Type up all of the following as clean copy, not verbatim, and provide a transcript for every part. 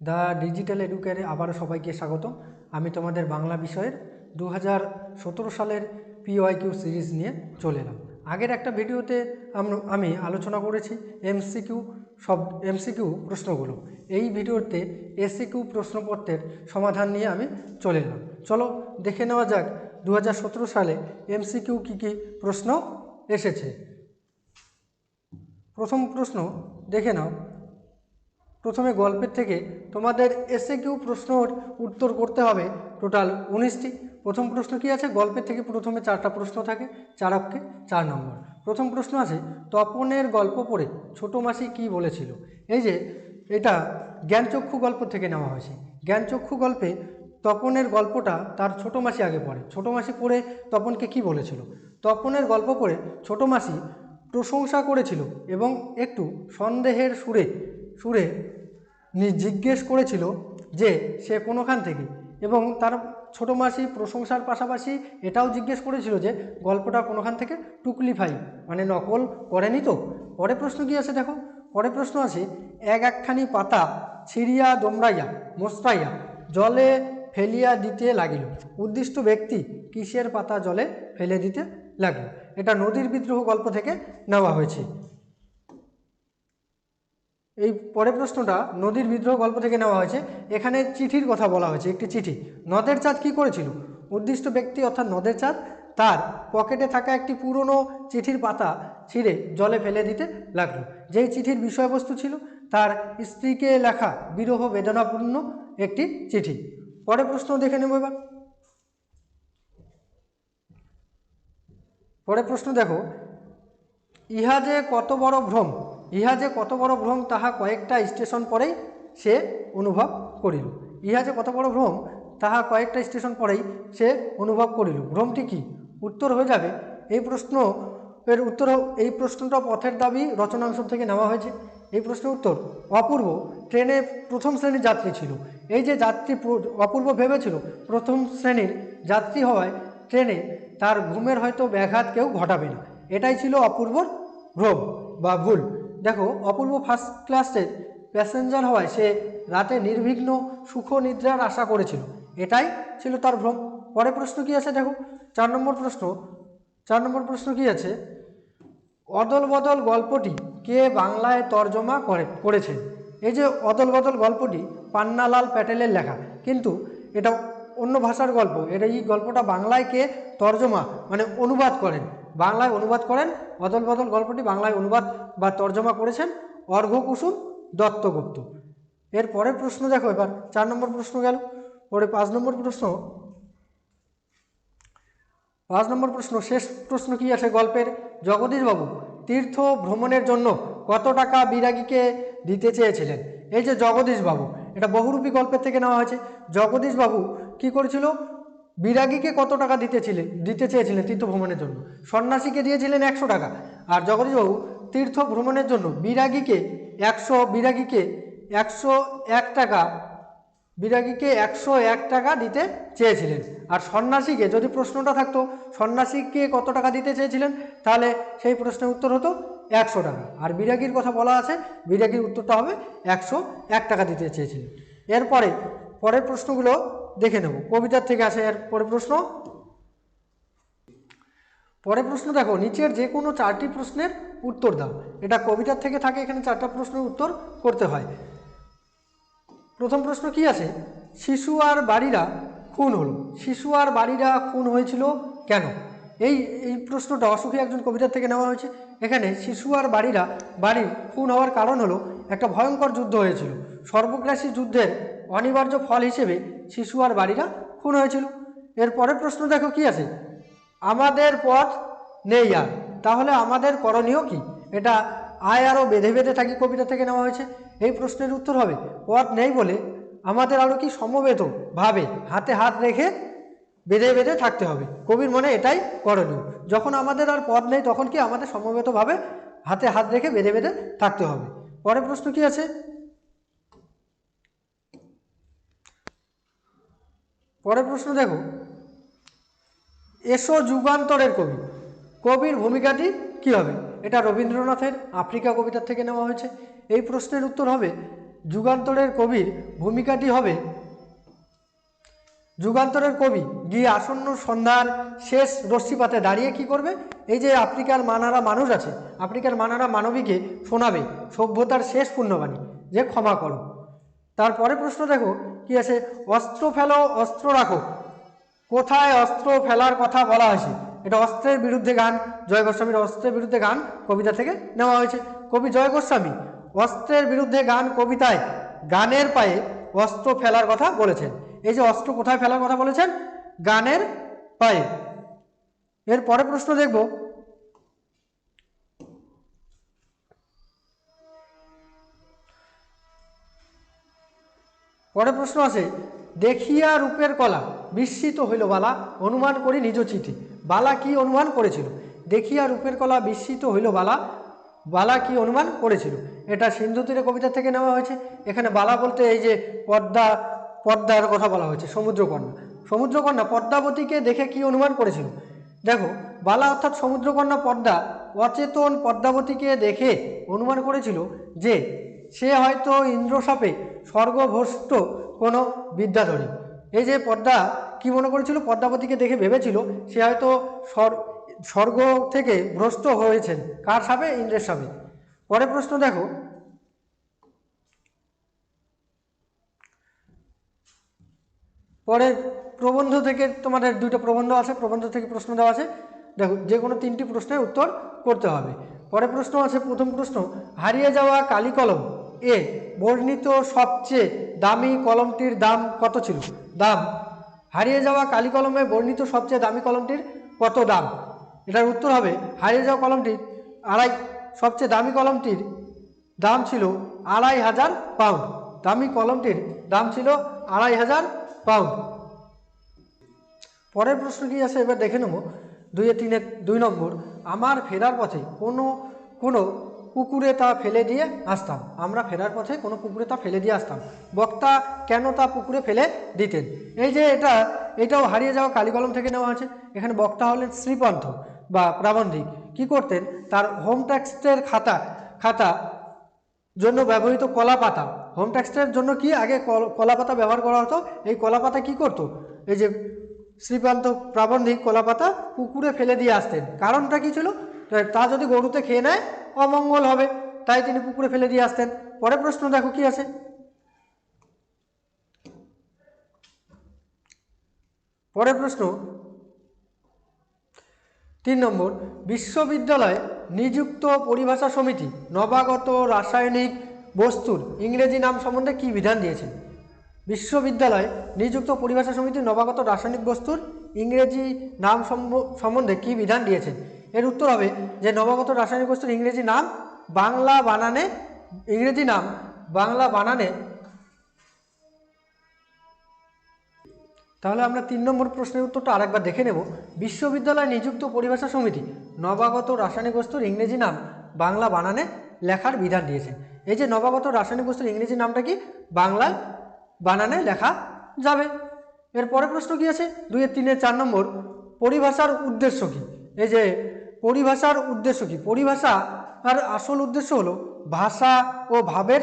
The digital এডুকেয়ারে আবারও সবাইকে স্বাগতম। আমি তোমাদের বাংলা বিষয়ের 2017 সালের পিওয়াইকিউ সিরিজ নিয়ে চলে এলাম। আগের একটা ভিডিওতে আমি আলোচনা করেছি এমসিকিউ প্রশ্নগুলো। এই ভিডিওতে এসিকিউ প্রশ্নপত্রের সমাধান নিয়ে আমি চলে এলাম। চলো দেখে নেওয়া যাক 2017 সালে এমসিকিউ কী কী প্রশ্ন এসেছে। প্রথম প্রশ্ন দেখে নাও। প্রথমে গল্পের থেকে তোমাদের এসএকিউ প্রশ্নর উত্তর করতে হবে টোটাল 19টি। প্রথম প্রশ্ন কি আছে, গল্পের থেকে প্রথমে 4টা প্রশ্ন থাকে, 4 অঙ্কে 4 নম্বর। প্রথম প্রশ্ন আছে, তপনের গল্প পড়ে ছোট মাসি কি বলেছিল। এই যে এটা জ্ঞানচক্ষু গল্প থেকে নেওয়া হয়েছে। জ্ঞানচক্ষু গল্পে তপনের গল্পটা তার ছোট মাসি আগে পড়ে। ছোট মাসি পড়ে তপনকে কি বলেছিল। তপনের গল্প পড়ে ছোট মাসি প্রশংসা করেছিল এবং একটু সন্দেহের সুরে জিজ্ঞেস করেছিল যে সে কোনোখান থেকে, এবং তার ছোটো মাসি প্রশংসার পাশাপাশি এটাও জিজ্ঞেস করেছিল যে গল্পটা কোনোখান থেকে টুকলিফাই মানে নকল করেনি তো। পরের প্রশ্ন কি আছে দেখো। পরের প্রশ্ন আছে, একখানি পাতা ছিঁড়িয়া দোমড়াইয়া মোস্তাইয়া জলে ফেলিয়া দিতে লাগিল। উদ্দিষ্ট ব্যক্তি কিসের পাতা জলে ফেলে দিতে লাগলো। এটা নদীর বিদ্রোহ গল্প থেকে নেওয়া হয়েছে। এই পরের প্রশ্নটা নদীর বিদ্রোহ গল্প থেকে নেওয়া হয়েছে। এখানে চিঠির কথা বলা হয়েছে, একটি চিঠি। নদের চাঁদ কী করেছিল। উদ্দিষ্ট ব্যক্তি অর্থাৎ নদের চাঁদ তার পকেটে থাকা একটি পুরনো চিঠির পাতা ছিঁড়ে জলে ফেলে দিতে লাগলো। যেই চিঠির বিষয়বস্তু ছিল তার স্ত্রীকে লেখা বিরহ বেদনাপূর্ণ একটি চিঠি। পরের প্রশ্ন দেখে নেব এবার। পরের প্রশ্ন দেখো, ইহা যে কত বড় ভ্রম তাহা কয়েকটা স্টেশন পরেই সে অনুভব করিল। ইহা যে কত বড় ভ্রম তাহা কয়েকটা স্টেশন পরেই সে অনুভব করিল। ভ্রমটি কি? উত্তর হয়ে যাবে এই প্রশ্নটা পথের দাবি রচনাংশ থেকে নেওয়া হয়েছে। এই প্রশ্নের উত্তর অপূর্ব ট্রেনে প্রথম শ্রেণীর যাত্রী ছিল। এই যে যাত্রী অপূর্ব ভেবেছিল প্রথম শ্রেণীর যাত্রী হওয়ায় ট্রেনে তার ঘুমের হয়তো ব্যাঘাত কেউ ঘটাবে না। এটাই ছিল অপূর্বর ভ্রম বা ভুল। দেখো, অপূর্ব ফার্স্ট ক্লাসের প্যাসেঞ্জার হওয়ায় সে রাতে নির্বিঘ্ন সুখ নিদ্রার আশা করেছিল, এটাই ছিল তার ভ্রম। পরের প্রশ্ন কি আছে দেখো, 4 নম্বর প্রশ্ন কি আছে, অদল বদল গল্পটি কে বাংলায় তর্জমা করেছেন। এই যে অদল বদল গল্পটি পান্নালাল প্যাটেলের লেখা, কিন্তু এটা অন্য ভাষার গল্প। এই গল্পটা বাংলায় কে তর্জমা মানে অনুবাদ করেন, বাংলায় অনুবাদ করেন। অদল বদল গল্পটি বাংলায় অনুবাদ বা তর্জমা করেছেন অর্ঘ্যকুসুম দত্তগুপ্ত। এর পরের প্রশ্ন দেখো এবার। 4 নম্বর প্রশ্ন গেল। পরে 5 নম্বর প্রশ্ন শেষ প্রশ্ন কি আছে গল্পের, জগদীশবাবু তীর্থ ভ্রমণের জন্য কত টাকা বিরাগীকে দিতে চেয়েছিলেন। এই যে জগদীশবাবু, এটা বহুরূপী গল্পের থেকে নেওয়া হয়েছে। জগদীশবাবু কি করেছিল, বিরাগীকে কত টাকা দিতে চেয়েছিলেন তীর্থ ভ্রমণের জন্য। সন্ন্যাসীকে দিয়েছিলেন 100 টাকা, আর জগদীশবাবু তীর্থ ভ্রমণের জন্য বিরাগীকে 101 টাকা দিতে চেয়েছিলেন। আর সন্ন্যাসীকে, যদি প্রশ্নটা থাকতো সন্ন্যাসীকে কত টাকা দিতে চেয়েছিলেন, তাহলে সেই প্রশ্নের উত্তর হতো 100 টাকা। আর বিরাগীর কথা বলা আছে, বিরাগীর উত্তরটা হবে 101 টাকা দিতে চেয়েছিলেন। পরের প্রশ্নগুলো দেখে নেব। কবিতার থেকে আসে এর পরের প্রশ্ন দেখো, নিচের যে কোনো 4টি প্রশ্নের উত্তর দাও। এটা কবিতার থেকে থাকে, এখানে 4টা প্রশ্নের উত্তর করতে হয়। প্রথম প্রশ্ন কি আছে, শিশু আর বাড়িরা খুন হলো। শিশু আর বাড়িরা খুন হয়েছিল কেন। এই প্রশ্নটা অসুখী একজন কবিতার থেকে নেওয়া হয়েছে। এখানে শিশু আর বাড়ির খুন হওয়ার কারণ হলো একটা ভয়ঙ্কর যুদ্ধ হয়েছিল। সর্বগ্রাসী যুদ্ধের অনিবার্য ফল হিসেবে শিশু আর বাড়িরা খুন হয়েছিল। এর পরের প্রশ্ন দেখো কি আছে, আমাদের পথ নেই আর, তাহলে আমাদের করণীয় কি। এটা আয় আরও বেঁধে বেঁধে থাকি কবিতা থেকে নেওয়া হয়েছে। এই প্রশ্নের উত্তর হবে পথ নেই বলে আমাদের আরও কি সমবেত ভাবে হাতে হাত রেখে বেঁধে বেঁধে থাকতে হবে। কবির মনে এটাই করণীয়। যখন আমাদের আর পথ নেই তখন কি আমাদের সমবেতভাবে হাতে হাত রেখে বেঁধে বেঁধে থাকতে হবে। পরের প্রশ্ন কি আছে, পরের প্রশ্ন দেখো, এসো যুগান্তরের কবির ভূমিকাটি কি হবে। এটা রবীন্দ্রনাথের আফ্রিকা কবিতার থেকে নেওয়া হয়েছে। এই প্রশ্নের উত্তর হবে যুগান্তরের কবির ভূমিকাটি হবে, যুগান্তরের কবি গিয়ে আসন্ন সন্ধ্যার শেষ রশ্মিপাতে দাঁড়িয়ে কি করবে, এই যে আফ্রিকার মানারা মানুষ আছে, আফ্রিকার মানারা মানবীকে শোনাবে সভ্যতার শেষ পুণ্যবাণী যে ক্ষমা করো। তারপরে প্রশ্ন দেখো কি আছে, অস্ত্র ফেলো অস্ত্র রাখো, কোথায় অস্ত্র ফেলার কথা বলা হয়েছে? এটা অস্ত্রের বিরুদ্ধে গান, জয় গোস্বামীর অস্ত্রের বিরুদ্ধে গান কবিতা থেকে নেওয়া হয়েছে। কবি জয় গোস্বামী অস্ত্রের বিরুদ্ধে গান কবিতায় গানের পায়ে অস্ত্র ফেলার কথা বলেছেন। এই যে অস্ত্র কোথায় ফেলার কথা বলেছেন, গানের পায়ে। এর পরে প্রশ্ন দেখব, পরে প্রশ্ন আছে, দেখিয়া রূপের কলা বিস্মিত হইল বালা, অনুমান করি নিজ চিঠি। বালা কি অনুমান করেছিল? দেখিয়া রূপের কলা বিস্মিত হইল বালা, বালা কি অনুমান করেছিল? এটা সিন্ধু তীরে কবিতা থেকে নেওয়া হয়েছে। এখানে বালা বলতে এই যে পদ্মার কথা বলা হয়েছে, সমুদ্রকন্যা। সমুদ্রকন্যা পদ্মাবতীকে দেখে কি অনুমান করেছিল? দেখো, বালা অর্থাৎ সমুদ্রকন্যা পদ্মা অচেতন পদ্মাবতীকে দেখে অনুমান করেছিল যে সে হয়তো ইন্দ্রসাপে স্বর্গভ্রষ্ট কোনো বিদ্যাধরী। এই যে পদ্মা কি মনে করেছিল, পদ্মাবতীকে দেখে ভেবেছিল সে হয়তো স্বর্গ থেকে ভ্রষ্ট হয়েছেন। কার সাপে? ইন্দ্রের সাপে। পরের প্রশ্ন দেখো, পরের প্রবন্ধ থেকে তোমাদের দুটো প্রবন্ধ আছে, প্রবন্ধ থেকে প্রশ্ন দেওয়া আছে। দেখো, যে কোনো তিনটি প্রশ্নের উত্তর করতে হবে। পরের প্রশ্ন আছে, প্রথম প্রশ্ন, হারিয়ে যাওয়া কালি কলম এ বর্ণিত সবচেয়ে দামি কলমটির দাম কত ছিল? দাম, হারিয়ে যাওয়া কালি কলমে বর্ণিত সবচেয়ে দামি কলমটির কত দাম? এটার উত্তর হবে, হারিয়ে যাওয়া কলমটির সবচেয়ে দামি কলমটির দাম ছিল 2500 পাউন্ড। দামি কলমটির দাম ছিল 2500 পাউন্ড। পরের প্রশ্ন কি আছে এবার দেখে নেব, 2 নম্বর, আমার ফেরার পথে কোনো পুকুরে তা ফেলে দিয়ে আসতাম। আমরা ফেরার পথে কোনো পুকুরে তা ফেলে দিয়ে আসতাম। বক্তা কেন তা পুকুরে ফেলে দিতেন? এই যে এটাও হারিয়ে যাওয়া কালি কলম থেকে নেওয়া আছে। এখানে বক্তা হলেন শ্রীপন্থ বা প্রাবন্ধিক। কি করতেন, তার হোম ট্যাক্সের খাতা জন্য ব্যবহৃত কলা পাতা, হোম ট্যাক্সের জন্য কি আগে কলা পাতা ব্যবহার করা হতো। এই কলা পাতা কী করতো, এই যে শ্রীপান্ত প্রাবন্ধিক কলা পাতা পুকুরে ফেলে দিয়ে আসতেন। কারণটা কি ছিল, তা যদি গরুতে খেয়ে নেয় অমঙ্গল হবে, তাই তিনি পুকুরে ফেলে দিয়ে আসতেন। পরের প্রশ্ন দেখো কি আছে, পরের প্রশ্ন 3 নম্বর, বিশ্ববিদ্যালয়ে নিযুক্ত পরিভাষা সমিতি নবাগত রাসায়নিক বস্তুর ইংরেজি নাম সম্বন্ধে কি বিধান দিয়েছেন? বিশ্ববিদ্যালয়ে নিযুক্ত পরিভাষা সমিতি নবাগত রাসায়নিক বস্তুর ইংরেজি নাম সম্বন্ধে কি বিধান দিয়েছেন? এর উত্তর হবে যে নবাগত রাসায়নিক বস্তুর ইংরেজি নাম বাংলা বানানে। তাহলে আমরা 3 নম্বর প্রশ্নের উত্তরটা আরেকবার দেখে নেব। বিশ্ববিদ্যালয়ে নিযুক্ত পরিভাষা সমিতি নবাগত রাসায়নিক বস্তুর ইংরেজি নাম বাংলা বানানে লেখার বিধান দিয়েছেন। এই যে নবাগত রাসায়নিক বস্তুর ইংরেজি নামটা কি বাংলা বানানে লেখা যাবে। এর পরের প্রশ্ন কি আছে, 2, 3, 4 নম্বর, পরিভাষার উদ্দেশ্য কি? এই যে পরিভাষার উদ্দেশ্য কি? পরিভাষা আর আসল উদ্দেশ্য হলো ভাষা ও ভাবের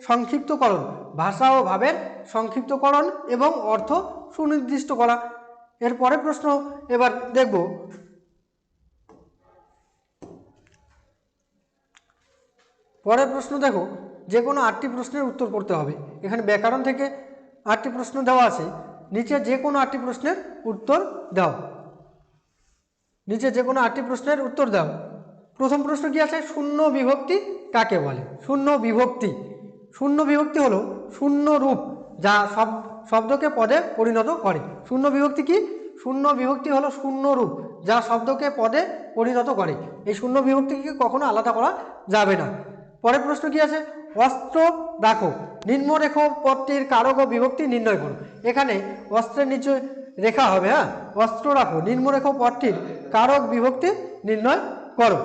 সংক্ষিপ্তকরণ, ভাষা ও ভাবের সংক্ষিপ্তকরণ এবং অর্থ সুনির্দিষ্ট করা। এর পরের প্রশ্ন এবার দেখব, পরের প্রশ্ন দেখো, যে কোনো 8টি প্রশ্নের উত্তর করতে হবে। এখানে ব্যাকরণ থেকে 8টি প্রশ্ন দেওয়া আছে, নিচে যে কোনো 8টি প্রশ্নের উত্তর দাও। নিচে যে কোনো 8টি প্রশ্নের উত্তর দাও। প্রথম প্রশ্ন কি আছে, শূন্য বিভক্তি কাকে বলে? শূন্য বিভক্তি হলো শূন্য রূপ যা শব্দকে পদে পরিণত করে। শূন্য বিভক্তি কি? শূন্য বিভক্তি হলো শূন্য রূপ যা শব্দকে পদে পরিণত করে। এই শূন্য বিভক্তিকে কখনো আলাদা করা যাবে না। পরের প্রশ্ন কি আছে, অস্ত্র রাখো, নিম্নরেখ পদটির কারক ও বিভক্তি নির্ণয় করো। এখানে অস্ত্রের নিচে রেখা হবে, হ্যাঁ, অস্ত্র রাখো, নিম্নরেখ পদটির কারক বিভক্তি নির্ণয় করো।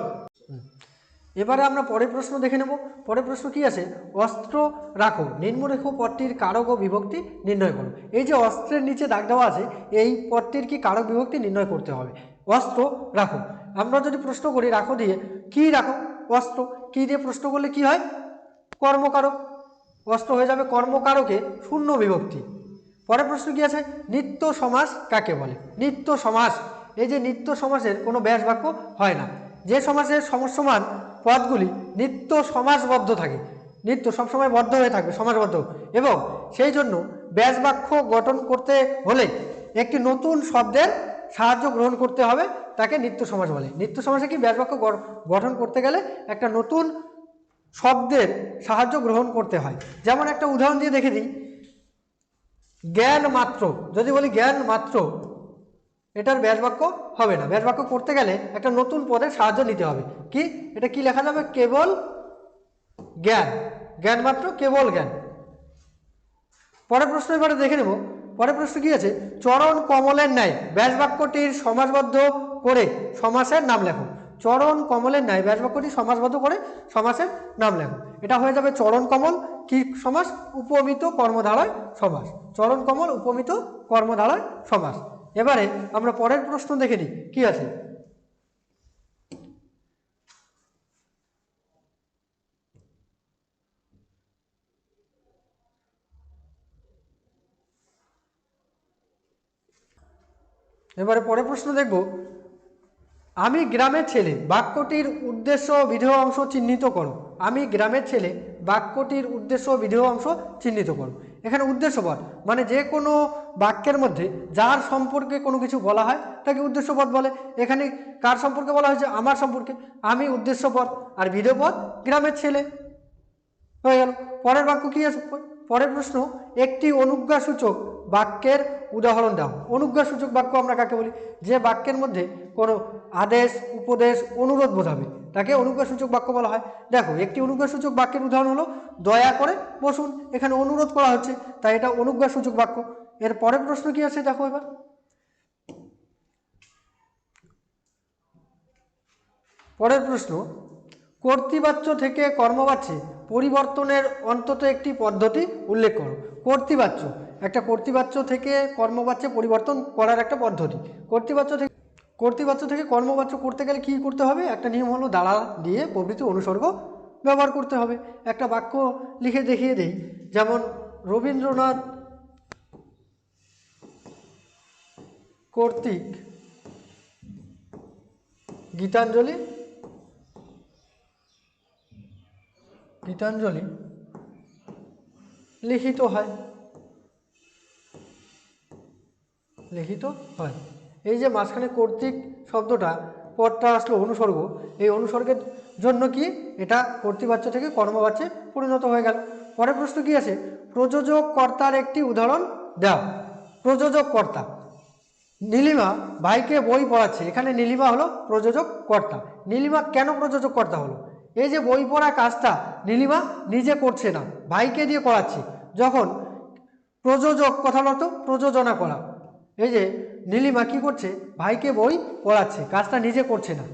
এবারে আমরা পরের প্রশ্ন দেখে নেব। পরের প্রশ্ন কি আছে, অস্ত্র রাখো, নিম্নরেখ পদটির কারক ও বিভক্তি নির্ণয় করো। এই যে অস্ত্রের নিচে দাগ দেওয়া আছে, এই পদটির কি কারক বিভক্তি নির্ণয় করতে হবে। অস্ত্র রাখো, আমরা যদি প্রশ্ন করি রাখো দিয়ে, কি রাখো? অস্ত্র। কি দিয়ে প্রশ্ন করলে কি হয়? কর্মকারক। অস্ত হয়ে যাবে কর্মকারকে শূন্য বিভক্তি। পরের প্রশ্ন কি আছে, নিত্য সমাস কাকে বলে? নিত্য সমাস, এই যে নিত্য সমাসের কোনো ব্যাস বাক্য হয় না, যে সমাসের সমসমান পদগুলি নিত্য সমাসবদ্ধ থাকে, নিত্য সবসময় বদ্ধ হয়ে থাকবে, সমাসবদ্ধ, এবং সেই জন্য ব্যাস বাক্য গঠন করতে হলে একটি নতুন শব্দের সাহায্য গ্রহণ করতে হবে, তাকে নিত্য সমাস বলে। নিত্য সমাসে কি ব্যাস বাক্য গঠন করতে গেলে একটা নতুন শব্দের সাহায্য গ্রহণ করতে হয়। যেমন একটা উদাহরণ দিয়ে দেখে দিই, জ্ঞান মাত্র, যদি বলি জ্ঞান মাত্র, এটার ব্যাস বাক্য হবে না। ব্যাস বাক্য করতে গেলে একটা নতুন পদের সাহায্য নিতে হবে। কি, এটা কি লেখা যাবে? কেবল জ্ঞান, জ্ঞান মাত্র, কেবল জ্ঞান। পরের প্রশ্ন এবারে দেখে নেব। পরের প্রশ্ন কি আছে, চরণ কমলের ন্যায় ব্যাস বাক্যটির সমাসবদ্ধ করে সমাসের নাম লেখো। চরণ কমলের ন্যায় ব্যাস বাক্যটি সমাসবদ্ধ করে সমাসের নাম লেখো। এটা হয়ে যাবে চরণ কমল কি সমাস? উপমিত কর্মধারয় সমাস। চরণ কমল উপমিত কর্মধারয় সমাস। এবারে আমরা পরের প্রশ্ন দেখে নিই কি আছে। এবারে পরের প্রশ্ন দেখব, আমি গ্রামের ছেলে বাক্যটির উদ্দেশ্য বিধেয় অংশ চিহ্নিত করো। আমি গ্রামের ছেলে বাক্যটির উদ্দেশ্য বিধেয় অংশ চিহ্নিত করো। এখানে উদ্দেশ্যপদ মানে যে কোনো বাক্যের মধ্যে যার সম্পর্কে কোনো কিছু বলা হয় তাকে উদ্দেশ্যপদ বলে। এখানে কার সম্পর্কে বলা হয়েছে? আমার সম্পর্কে, আমি উদ্দেশ্যপদ, আর বিধেয় পদ গ্রামের ছেলে, হয়ে গেল। পরের বাক্য কি আছে? পরের প্রশ্ন, একটি অনুজ্ঞাসূচক বাক্যের উদাহরণ দাও। অনুজ্ঞাসূচক বাক্য আমরা কাকে বলি? যে বাক্যের মধ্যে কোনো আদেশ, উপদেশ, অনুরোধ বোঝাবে তাকে অনুজ্ঞাসূচক বাক্য বলা হয়। দেখো, একটি অনুজ্ঞাসূচক বাক্যের উদাহরণ হলো দয়া করে বসুন, এখানে অনুরোধ করা হচ্ছে, তাই এটা অনুজ্ঞাসূচক বাক্য। এর পরের প্রশ্ন কি আছে দেখো এবার। পরের প্রশ্ন, কর্তৃবাচ্য থেকে কর্মবাচ্যে পরিবর্তনের অন্তত একটি পদ্ধতি উল্লেখ করো। কর্তৃবাচ্য, একটা কর্তৃবাচ্য থেকে কর্মবাচ্যে পরিবর্তন করার একটা পদ্ধতি। কর্তৃবাচ্য থেকে কর্মবাচ্য করতে গেলে কি করতে হবে? একটা নিয়ম হলো দ্বারা দিয়ে প্রভৃতি অনুসর্গ ব্যবহার করতে হবে। একটা বাক্য লিখে দেখিয়ে দেই, যেমন রবীন্দ্রনাথ কর্তৃক গীতাঞ্জলি লিখিত হয়। এই যে মাঝখানে কর্তৃক শব্দটা, পদটা আসলো অনুসর্গ, এই অনুসর্গের জন্য কি এটা কর্তৃবাচ্য থেকে কর্মবাচ্যে পরিণত হয়ে গেল। পরের প্রশ্ন কি আছে, প্রযোজক কর্তার একটি উদাহরণ দাও। প্রযোজক কর্তা, নীলিমা ভাইকে বই পড়াচ্ছে, এখানে নীলিমা হলো প্রযোজক কর্তা। নীলিমা কেন প্রযোজক কর্তা হলো? এই যে বই পড়া কাজটা নীলিমা নিজে করছে না, ভাইকে দিয়ে করাচ্ছে। যখন প্রযোজক, কথার অর্থ প্রযোজনা করা, এই যে নীলিমা কি করছে? ভাইকে বই পড়াচ্ছে, কাজটা নিজে করছে না,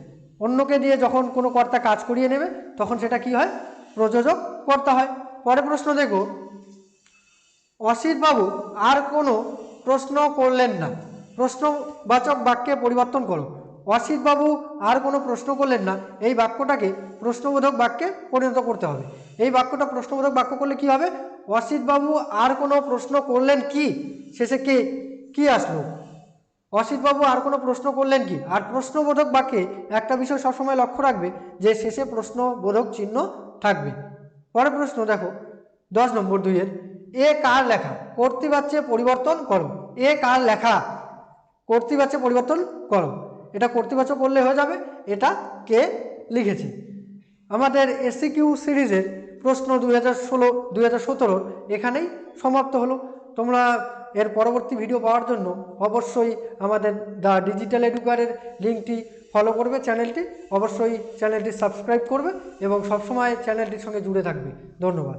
অন্যকে দিয়ে যখন কোনো কর্তা কাজ করিয়ে নেবে তখন সেটা কি হয়? প্রযোজক কর্তা হয়। পরের প্রশ্ন দেখো, অসিতবাবু আর কোনো প্রশ্ন করলেন না, প্রশ্নবাচক বাক্যে পরিবর্তন করো। অসিতবাবু আর কোনো প্রশ্ন করলেন না, এই বাক্যটাকে প্রশ্নবোধক বাক্যে পরিণত করতে হবে। এই বাক্যটা প্রশ্নবোধক বাক্য করলে কি হবে? অসিতবাবু আর কোনো প্রশ্ন করলেন কি, শেষে কে কি আসলো? অসিতবাবু আর কোনো প্রশ্ন করলেন কি। আর প্রশ্নবোধক বাক্যে একটা বিষয় সবসময় লক্ষ্য রাখবে যে শেষে প্রশ্নবোধক চিহ্ন থাকবে। পরের প্রশ্ন দেখো 10 নম্বর 2-এর, এ কার লেখা? কর্তৃবাচ্যে পরিবর্তন করো। এ কার লেখা? কর্তৃবাচ্যে পরিবর্তন করো। এটা কর্তৃবাচ্য করলে হয়ে যাবে এটা কে লিখেছে। আমাদের এসসিকিউ সিরিজের প্রশ্ন 2016-2017 এখানেই সমাপ্ত হলো। তোমরা এর পরবর্তী ভিডিও পাওয়ার জন্য অবশ্যই আমাদের দ্য ডিজিটাল এডুকেয়ারের লিঙ্কটি ফলো করবে, চ্যানেলটি অবশ্যই চ্যানেলটি সাবস্ক্রাইব করবে এবং সবসময় চ্যানেলটির সঙ্গে জুড়ে থাকবে। ধন্যবাদ।